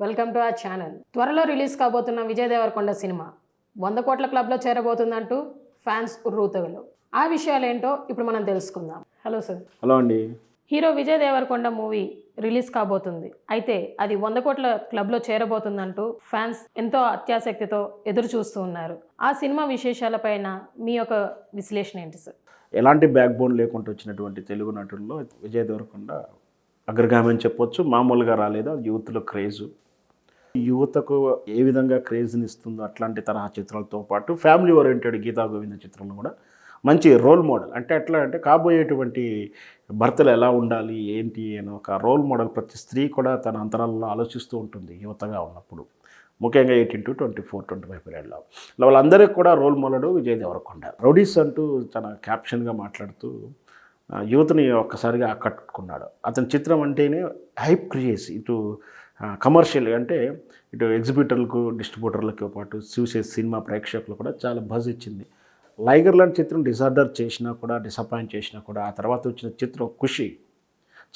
Welcome to our channel. త్వరలో release కాబోతున్న Vijay Devarakonda cinema 100 కోట్ల క్లబ్లో చేరబోతుందంటూ ఫ్యాన్స్ ఉర్రూతగలు. ఆ విషయాలేంటో ఇప్పుడు మనం తెలుసుకుందాం. Hello sir. హలో అండి. Hero Vijay Deverakonda movie release కాబోతుంది. అయితే అది 100 కోట్ల క్లబ్లో చేరబోతుందంటూ ఫ్యాన్స్ ఎంతో అత్యాసక్తితో ఎదురు చూస్తూ ఉన్నారు. ఆ సినిమా విశేషాలపైన మీ యొక్క విశ్లేషణ ఏంటి సార్? ఎలాంటి బ్యాక్ బోన్ లేకుండా వచ్చినటువంటి తెలుగు నటుల్లో విజయ్ దేవరకొండ అగ్రగామి అని చెప్పొచ్చు. మామూలుగా రాలేదు, యూత్లో క్రేజు. యువతకు ఏ విధంగా క్రేజ్ని ఇస్తుందో అట్లాంటి తరహా చిత్రాలతో పాటు ఫ్యామిలీ ఓరియంటెడ్ గీతా గోవింద చిత్రంలో కూడా మంచి రోల్ మోడల్, అంటే ఎట్లా అంటే కాబోయేటువంటి భర్తలు ఎలా ఉండాలి ఏంటి అని ఒక రోల్ మోడల్ ప్రతి స్త్రీ కూడా తన అంతరాలలో ఆలోచిస్తూ ఉంటుంది యువతగా ఉన్నప్పుడు, ముఖ్యంగా 18 to 24, 25 పీరియడ్లో. వాళ్ళందరికీ కూడా role model Vijay Deverakonda. Rowdies అంటూ తన క్యాప్షన్గా మాట్లాడుతూ యువతని ఒక్కసారిగా ఆకట్టుకున్నాడు. అతని చిత్రం అంటేనే హైప్ క్రియేస్, ఇటు కమర్షియల్ అంటే ఇటు ఎగ్జిబిటర్లకు డిస్ట్రిబ్యూటర్లతో పాటు చూసే సినిమా ప్రేక్షకులు కూడా చాలా బజ్ ఇచ్చింది. లైగర్ లాంటి చిత్రం డిజార్డర్ చేసినా కూడా, డిసప్పాయింట్ చేసినా కూడా, ఆ తర్వాత వచ్చిన చిత్రం ఖుషి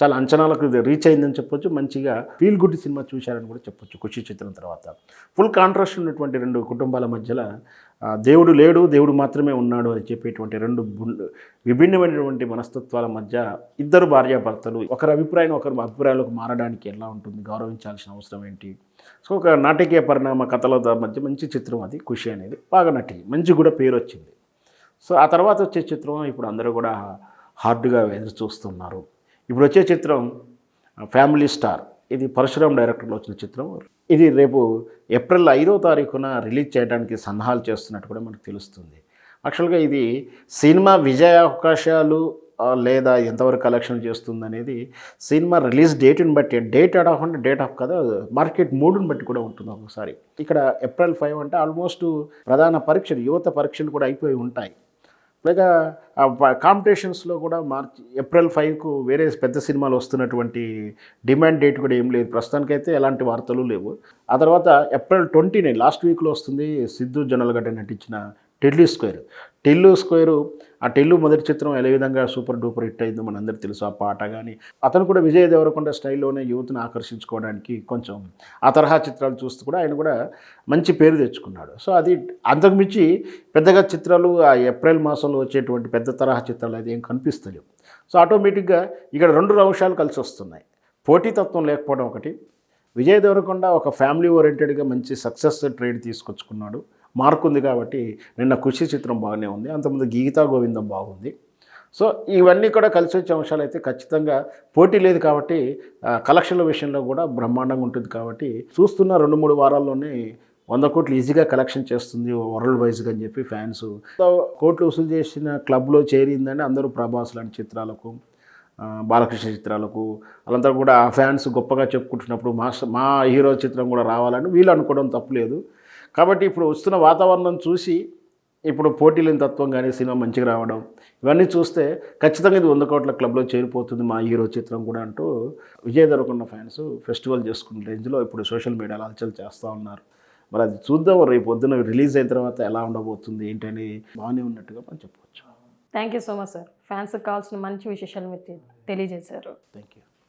చాలా అంచనాలకు రీచ్ అయిందని చెప్పొచ్చు. మంచిగా ఫీల్ గుడ్ సినిమా చూశారని కూడా చెప్పొచ్చు. ఖుషి చిత్రం తర్వాత ఫుల్ కాంట్రాస్ట్ ఉన్నటువంటి రెండు కుటుంబాల మధ్యలో దేవుడు లేడు, దేవుడు మాత్రమే ఉన్నాడు అని చెప్పేటువంటి రెండు విభిన్నమైనటువంటి మనస్తత్వాల మధ్య ఇద్దరు భార్యాభర్తలు ఒకరి అభిప్రాయం ఒకరి అభిప్రాయాలకు మారడానికి ఎలా ఉంటుంది, గౌరవించాల్సిన అవసరం ఏంటి. సో ఒక నాటకీయ పరిణామ కథల మధ్య మంచి చిత్రం అది ఖుషి అనేది. బాగా నటి, మంచి కూడా పేరు వచ్చింది. సో ఆ తర్వాత వచ్చే చిత్రం ఇప్పుడు అందరూ కూడా హార్డ్గా ఎదురు చూస్తున్నారు. ఇప్పుడు వచ్చే చిత్రం ఫ్యామిలీ స్టార్. ఇది పరశురామ్ డైరెక్టర్లో వచ్చిన చిత్రం. ఇది రేపు ఏప్రిల్ 5వ తారీఖున రిలీజ్ చేయడానికి సన్నాహాలు చేస్తున్నట్టు కూడా మనకు తెలుస్తుంది. యాక్చువల్గా ఇది సినిమా విజయ అవకాశాలు లేదా ఎంతవరకు కలెక్షన్ చేస్తుంది అనేది సినిమా రిలీజ్ డేట్ని బట్టి, డేట్ ఆఫ్ కదా, మార్కెట్ మూడుని బట్టి కూడా ఉంటుంది ఒకసారి. ఇక్కడ ఏప్రిల్ 5 అంటే ఆల్మోస్ట్ ప్రధాన పరీక్షలు, యువత పరీక్షలు కూడా అయిపోయి ఉంటాయి. పైగా కాంపిటీషన్స్లో కూడా ఏప్రిల్ 5కు వేరే పెద్ద సినిమాలు వస్తున్నటువంటి డిమాండ్ డేట్ కూడా ఏం లేదు ప్రస్తుతానికైతే, ఎలాంటి వార్తలు లేవు. ఆ తర్వాత ఏప్రిల్ 29 లాస్ట్ వీక్లో వస్తుంది సిద్ధు జొన్నలగడ్డ నటించిన టిల్లు స్క్వేరు. ఆ టిల్లు మొదటి చిత్రం ఏ విధంగా సూపర్ డూపర్ హిట్ అయిందో మనందరికీ తెలుసు. ఆ పాట కానీ అతను కూడా విజయ్ దేవరకొండ స్టైల్లోనే యూత్ని ఆకర్షించుకోవడానికి కొంచెం ఆ తరహా చిత్రాలు చూస్తూ కూడా ఆయన కూడా మంచి పేరు తెచ్చుకున్నాడు. సో అది అంతకుమించి పెద్దగా చిత్రాలు ఆ ఏప్రిల్ మాసంలో వచ్చేటువంటి పెద్ద తరహా చిత్రాలు అది ఏం కనిపిస్తలేవు. సో ఆటోమేటిక్గా ఇక్కడ రెండు అంశాలు కలిసి వస్తున్నాయి. పోటీతత్వం లేకపోవడం ఒకటి, విజయ్ దేవరకొండ ఒక ఫ్యామిలీ ఓరియంటెడ్గా మంచి సక్సెస్ ట్రేడ్ తీసుకొచ్చుకున్నాడు, మార్క్ ఉంది. కాబట్టి నిన్న ఖుషి చిత్రం బాగానే ఉంది, అంతకుముందు గీతా గోవిందం బాగుంది. సో ఇవన్నీ కూడా కలిసి వచ్చే అంశాలు అయితే ఖచ్చితంగా పోటీ లేదు కాబట్టి కలెక్షన్ల విషయంలో కూడా బ్రహ్మాండంగా ఉంటుంది. కాబట్టి చూస్తున్న 2-3 వారాల్లోనే 100 కోట్లు ఈజీగా కలెక్షన్ చేస్తుంది వరల్డ్ వైజ్గా అని చెప్పి ఫ్యాన్స్. కోట్లు వసూలు చేసిన క్లబ్లో చేరిందని అందరూ ప్రభాస్ లాంటి చిత్రాలకు, బాలకృష్ణ చిత్రాలకు వాళ్ళంతా కూడా ఆ ఫ్యాన్స్ గొప్పగా చెప్పుకుంటున్నప్పుడు మా హీరో చిత్రం కూడా రావాలని వీళ్ళు అనుకోవడం తప్పులేదు. కాబట్టి ఇప్పుడు వస్తున్న వాతావరణం చూసి ఇప్పుడు పోటీలేని తత్వం కానీ సినిమా మంచిగా రావడం ఇవన్నీ చూస్తే ఖచ్చితంగా ఇది 100 కోట్ల క్లబ్లో చేరిపోతుంది మా హీరో చిత్రం కూడా అంటూ విజయ్ దేవరకొండ ఫ్యాన్స్ ఫెస్టివల్ చేసుకున్న రేంజ్లో ఇప్పుడు సోషల్ మీడియాలో హల్చల్ చేస్తూ ఉన్నారు. మరి అది చూద్దాం, రేపు పొద్దున రిలీజ్ అయిన తర్వాత ఎలా ఉండబోతుంది ఏంటని బాగానే ఉన్నట్టుగా మనం చెప్పవచ్చు. Thank you so much sir. ఫ్యాన్స్కి కావాల్సిన మంచి విశేషాలు మీరు తెలియజేశారు. Thank you.